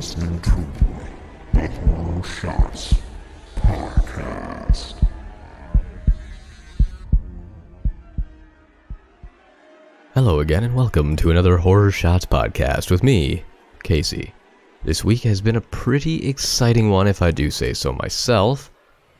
listening to the Horror Shots Podcast. Hello again and welcome to another Horror Shots Podcast with me, Casey. This week has been a pretty exciting one if I do say so myself.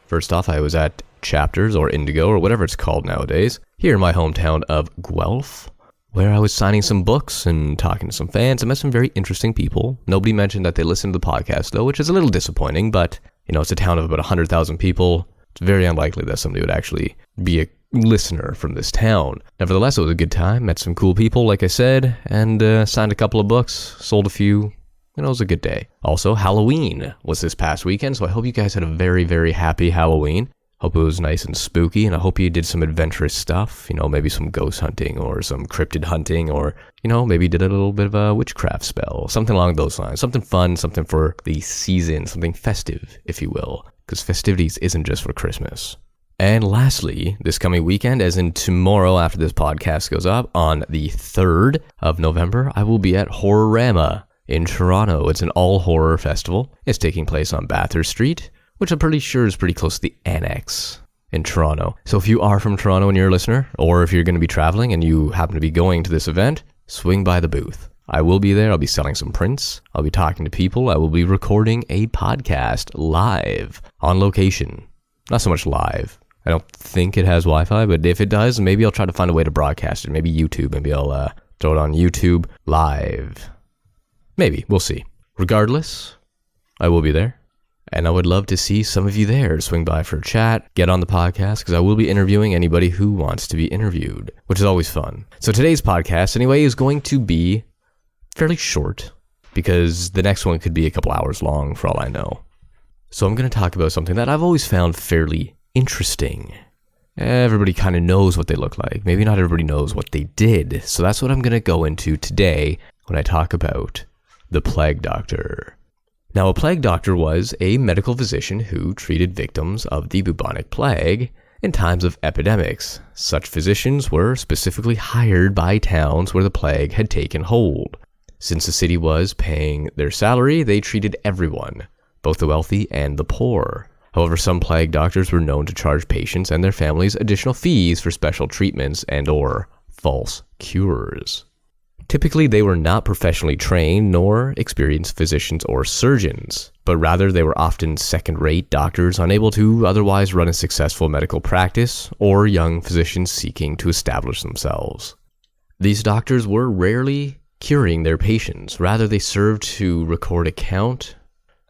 First off, I was at Chapters or Indigo or whatever it's called nowadays, here in my hometown of Guelph, where I was signing some books and talking to some fans. I met some very interesting people. Nobody mentioned that they listened to the podcast though, which is a little disappointing, but it's a town of about 100,000 people. It's very unlikely that somebody would actually be a listener from this town. Nevertheless, it was a good time. Met some cool people, like I said, and signed a couple of books, sold a few. It was a good day. Also, Halloween was this past weekend, so I hope you guys had a very, very happy Halloween. Hope it was nice and spooky, and I hope you did some adventurous stuff, maybe some ghost hunting or some cryptid hunting, or, maybe did a little bit of a witchcraft spell, something along those lines. Something fun, something for the season, something festive, if you will, because festivities isn't just for Christmas. And lastly, this coming weekend, as in tomorrow after this podcast goes up, on the 3rd of November, I will be at Horror-Rama in Toronto. It's an all-horror festival. It's taking place on Bathurst Street, which I'm pretty sure is pretty close to the Annex in Toronto. So if you are from Toronto and you're a listener, or if you're going to be traveling and you happen to be going to this event, swing by the booth. I will be there. I'll be selling some prints. I'll be talking to people. I will be recording a podcast live on location. Not so much live. I don't think it has Wi-Fi, but if it does, maybe I'll try to find a way to broadcast it. Maybe YouTube. Maybe I'll throw it on YouTube live. Maybe. We'll see. Regardless, I will be there. And I would love to see some of you there. Swing by for a chat, get on the podcast, because I will be interviewing anybody who wants to be interviewed, which is always fun. So today's podcast, anyway, is going to be fairly short, because the next one could be a couple hours long, for all I know. So I'm going to talk about something that I've always found fairly interesting. Everybody kind of knows what they look like. Maybe not everybody knows what they did. So that's what I'm going to go into today when I talk about the Plague Doctor. Now, a plague doctor was a medical physician who treated victims of the bubonic plague in times of epidemics. Such physicians were specifically hired by towns where the plague had taken hold. Since the city was paying their salary, they treated everyone, both the wealthy and the poor. However, some plague doctors were known to charge patients and their families additional fees for special treatments and/or false cures. Typically, they were not professionally trained nor experienced physicians or surgeons, but rather they were often second-rate doctors unable to otherwise run a successful medical practice or young physicians seeking to establish themselves. These doctors were rarely curing their patients. Rather, they served to record a count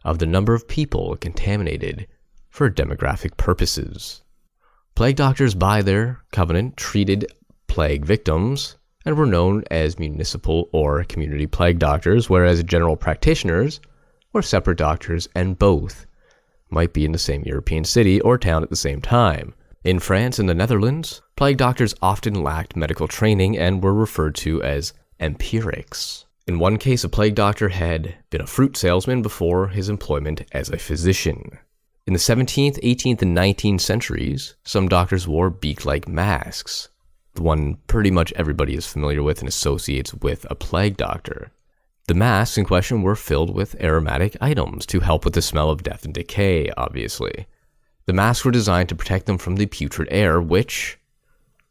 of the number of people contaminated for demographic purposes. Plague doctors, by their covenant, treated plague victims and were known as municipal or community plague doctors, whereas general practitioners were separate doctors, and both might be in the same European city or town at the same time. In France and the Netherlands, plague doctors often lacked medical training and were referred to as empirics. In one case, a plague doctor had been a fruit salesman before his employment as a physician. In the 17th, 18th, and 19th centuries, some doctors wore beak-like masks, the one pretty much everybody is familiar with and associates with a plague doctor. The masks in question were filled with aromatic items to help with the smell of death and decay, obviously. The masks were designed to protect them from the putrid air, which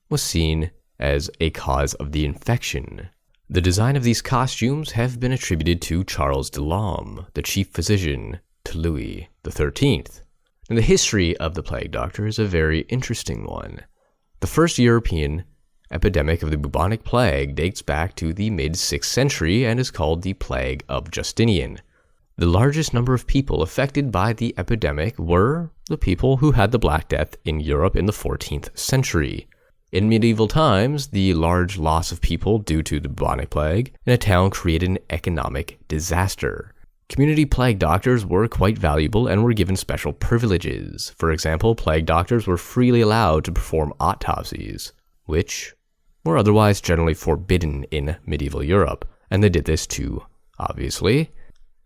was seen as a cause of the infection. The design of these costumes have been attributed to Charles Delorme, the chief physician to Louis XIII. And the history of the plague doctor is a very interesting one. The first European epidemic of the bubonic plague dates back to the mid-6th century and is called the Plague of Justinian. The largest number of people affected by the epidemic were the people who had the Black Death in Europe in the 14th century. In medieval times, the large loss of people due to the bubonic plague in a town created an economic disaster. Community plague doctors were quite valuable and were given special privileges. For example, plague doctors were freely allowed to perform autopsies, which were otherwise generally forbidden in medieval Europe, and they did this to, obviously,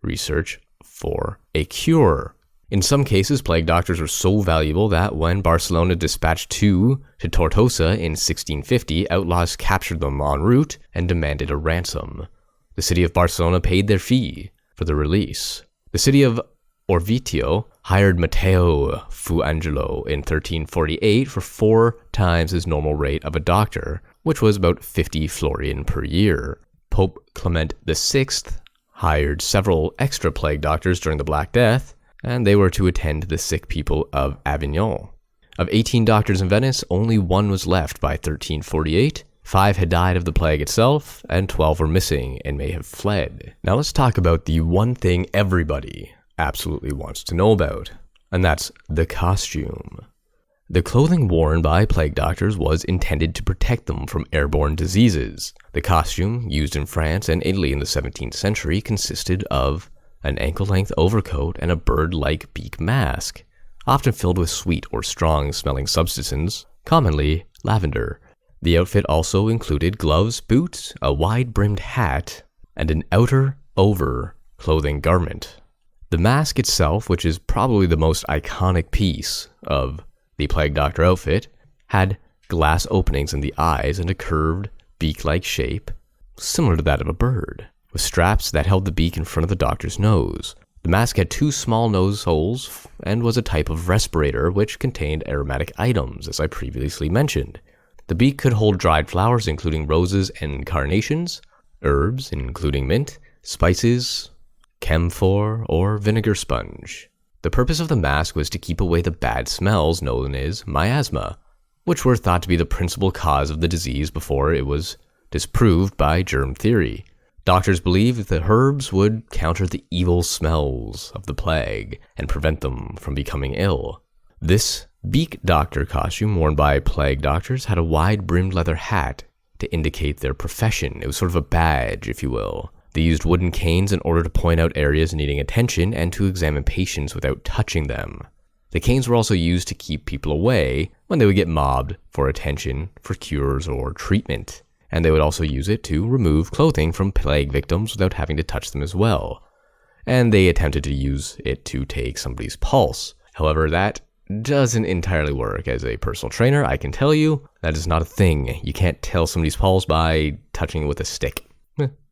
research for a cure. In some cases, plague doctors were so valuable that when Barcelona dispatched two to Tortosa in 1650, outlaws captured them en route and demanded a ransom. The city of Barcelona paid their fee. for the release. The city of Orvieto hired Matteo Fuangelo in 1348 for 4 times his normal rate of a doctor, which was about 50 florins per year. Pope Clement VI hired several extra plague doctors during the Black Death, and they were to attend the sick people of Avignon. Of 18 doctors in Venice, only 1 was left by 1348. 5 had died of the plague itself, and 12 were missing and may have fled. Now let's talk about the one thing everybody absolutely wants to know about, and that's the costume. The clothing worn by plague doctors was intended to protect them from airborne diseases. The costume, used in France and Italy in the 17th century, consisted of an ankle-length overcoat and a bird-like beak mask, often filled with sweet or strong-smelling substances, commonly lavender. The outfit also included gloves, boots, a wide-brimmed hat, and an outer over-clothing garment. The mask itself, which is probably the most iconic piece of the Plague Doctor outfit, had glass openings in the eyes and a curved, beak-like shape, similar to that of a bird, with straps that held the beak in front of the doctor's nose. The mask had 2 small nose holes and was a type of respirator which contained aromatic items, as I previously mentioned. The beak could hold dried flowers, including roses and carnations, herbs, including mint, spices, camphor, or vinegar sponge. The purpose of the mask was to keep away the bad smells known as miasma, which were thought to be the principal cause of the disease before it was disproved by germ theory. Doctors believed that herbs would counter the evil smells of the plague and prevent them from becoming ill. This beak doctor costume worn by plague doctors had a wide-brimmed leather hat to indicate their profession. It was sort of a badge, if you will. They used wooden canes in order to point out areas needing attention and to examine patients without touching them. The canes were also used to keep people away when they would get mobbed for attention, for cures, or treatment. And they would also use it to remove clothing from plague victims without having to touch them as well. And they attempted to use it to take somebody's pulse. However, that doesn't entirely work. As a personal trainer, I can tell you that is not a thing. You can't tell somebody's pulse by touching it with a stick.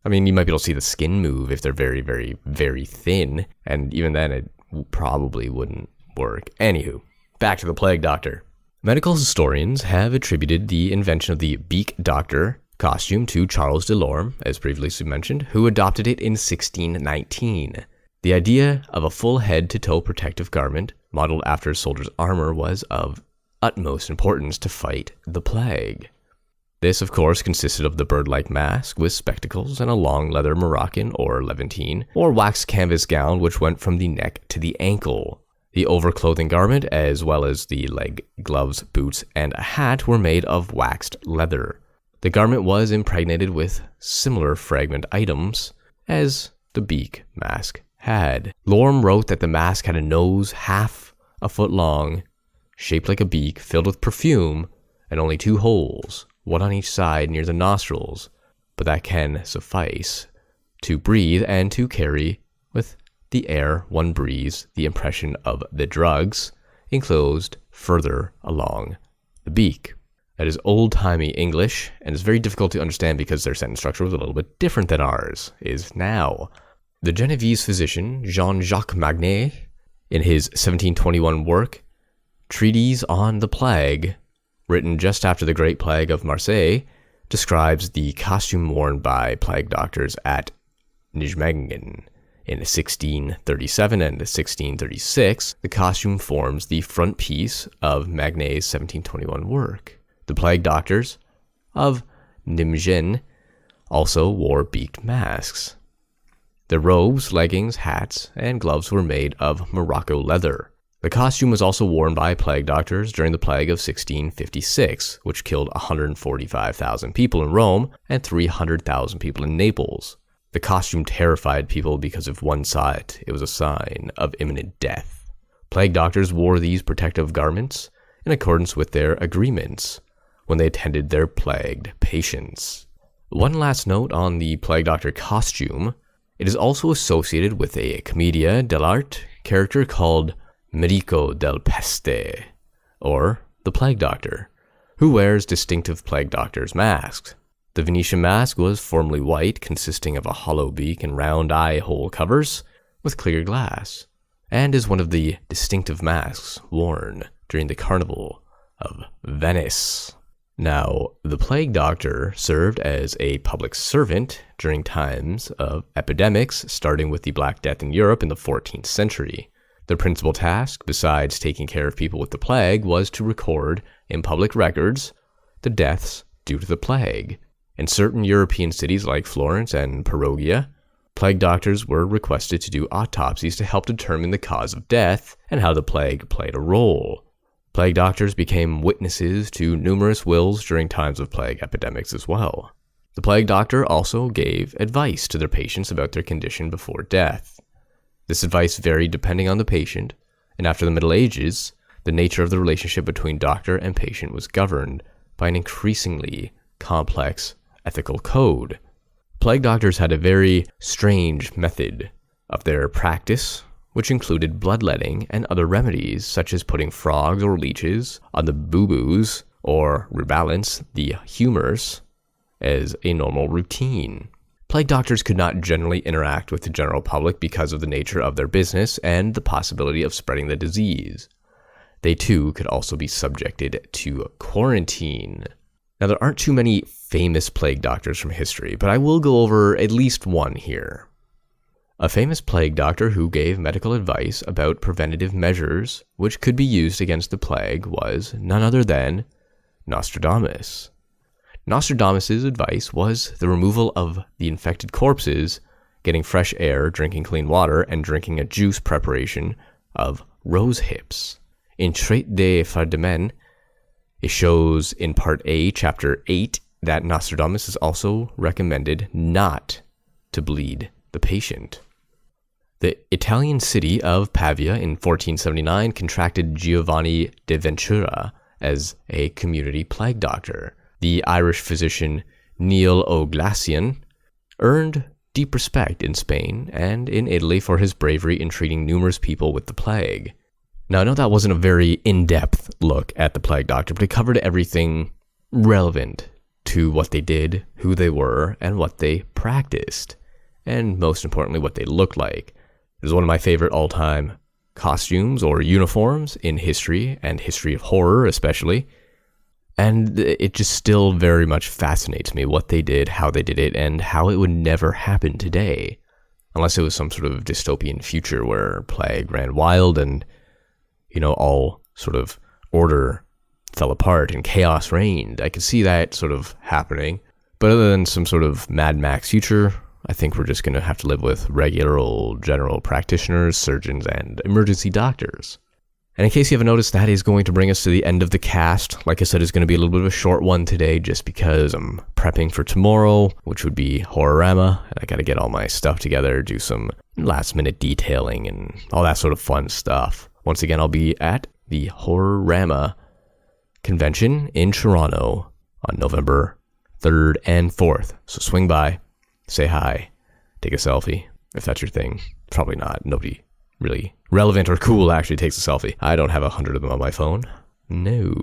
I mean, you might be able to see the skin move if they're very, very, very thin, and even then it probably wouldn't work. Anywho, back to the Plague Doctor. Medical historians have attributed the invention of the beak doctor costume to Charles Delorme, as previously mentioned, who adopted it in 1619. The idea of a full head-to-toe protective garment modeled after a soldier's armor was of utmost importance to fight the plague. This, of course, consisted of the bird-like mask with spectacles and a long leather Moroccan or Levantine or waxed canvas gown which went from the neck to the ankle. The overclothing garment, as well as the leg gloves, boots, and a hat, were made of waxed leather. The garment was impregnated with similar fragment items as the beak mask had. Lorme wrote that the mask had a nose half a foot long, shaped like a beak, filled with perfume, and only 2 holes, one on each side near the nostrils, but that can suffice to breathe and to carry with the air one breathes the impression of the drugs enclosed further along the beak. That is old-timey English, and is very difficult to understand because their sentence structure was a little bit different than ours is now. The Genovese physician Jean-Jacques Magnet, in his 1721 work, Treatise on the Plague, written just after the Great Plague of Marseille, describes the costume worn by plague doctors at Nijmegen. In 1637 and 1636, the costume forms the frontispiece of Magnet's 1721 work. The plague doctors of Nijmegen also wore beaked masks. Their robes, leggings, hats, and gloves were made of Morocco leather. The costume was also worn by plague doctors during the plague of 1656, which killed 145,000 people in Rome and 300,000 people in Naples. The costume terrified people because if one saw it, it was a sign of imminent death. Plague doctors wore these protective garments in accordance with their agreements when they attended their plagued patients. One last note on the plague doctor costume. It is also associated with a commedia dell'arte character called Medico del Peste, or the Plague Doctor, who wears distinctive plague doctor's masks. The Venetian mask was formerly white, consisting of a hollow beak and round eye hole covers with clear glass, and is one of the distinctive masks worn during the Carnival of Venice. Now, the plague doctor served as a public servant during times of epidemics, starting with the Black Death in Europe in the 14th century. Their principal task, besides taking care of people with the plague, was to record in public records the deaths due to the plague. In certain European cities like Florence and Perugia, plague doctors were requested to do autopsies to help determine the cause of death and how the plague played a role. Plague doctors became witnesses to numerous wills during times of plague epidemics as well. The plague doctor also gave advice to their patients about their condition before death. This advice varied depending on the patient, and after the Middle Ages, the nature of the relationship between doctor and patient was governed by an increasingly complex ethical code. Plague doctors had a very strange method of their practice, which included bloodletting and other remedies, such as putting frogs or leeches on the boo-boos or rebalance, the humors, as a normal routine. Plague doctors could not generally interact with the general public because of the nature of their business and the possibility of spreading the disease. They too could also be subjected to quarantine. Now, there aren't too many famous plague doctors from history, but I will go over at least one here. A famous plague doctor who gave medical advice about preventative measures which could be used against the plague was none other than Nostradamus. Nostradamus' advice was the removal of the infected corpses, getting fresh air, drinking clean water, and drinking a juice preparation of rose hips. In Traité des Fardemens, it shows in Part A, Chapter 8, that Nostradamus is also recommended not to bleed the patient. The Italian city of Pavia in 1479 contracted Giovanni de Ventura as a community plague doctor. The Irish physician Neil O'Glacian earned deep respect in Spain and in Italy for his bravery in treating numerous people with the plague. Now, I know that wasn't a very in-depth look at the plague doctor, but it covered everything relevant to what they did, who they were, and what they practiced, and most importantly, what they looked like. It is one of my favorite all-time costumes or uniforms in history, and history of horror especially, and it just still very much fascinates me what they did, how they did it, and how it would never happen today, unless it was some sort of dystopian future where plague ran wild and all sort of order fell apart and chaos reigned. I could see that sort of happening. But other than some sort of Mad Max future, I think we're just going to have to live with regular old general practitioners, surgeons, and emergency doctors. And in case you haven't noticed, that is going to bring us to the end of the cast. Like I said, it's going to be a little bit of a short one today just because I'm prepping for tomorrow, which would be Horror-Rama. I got to get all my stuff together, do some last-minute detailing and all that sort of fun stuff. Once again, I'll be at the Horror-Rama convention in Toronto on November 3rd and 4th. So swing by, say hi, take a selfie, if that's your thing. Probably not. Nobody really relevant or cool actually takes a selfie. I don't have 100 of them on my phone. No.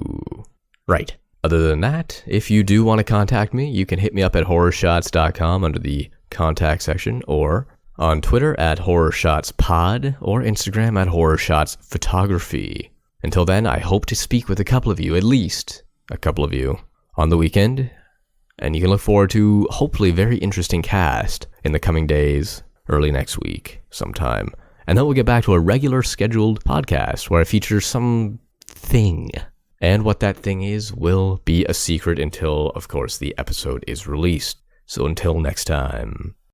Right. Other than that, if you do want to contact me, you can hit me up at horrorshots.com under the contact section, or on Twitter at HorrorShotsPod, or Instagram at HorrorShotsPhotography. Until then, I hope to speak with a couple of you, at least a couple of you, on the weekend, and you can look forward to hopefully very interesting cast in the coming days, early next week sometime. And then we'll get back to a regular scheduled podcast where I feature something. And what that thing is will be a secret until, of course, the episode is released. So until next time.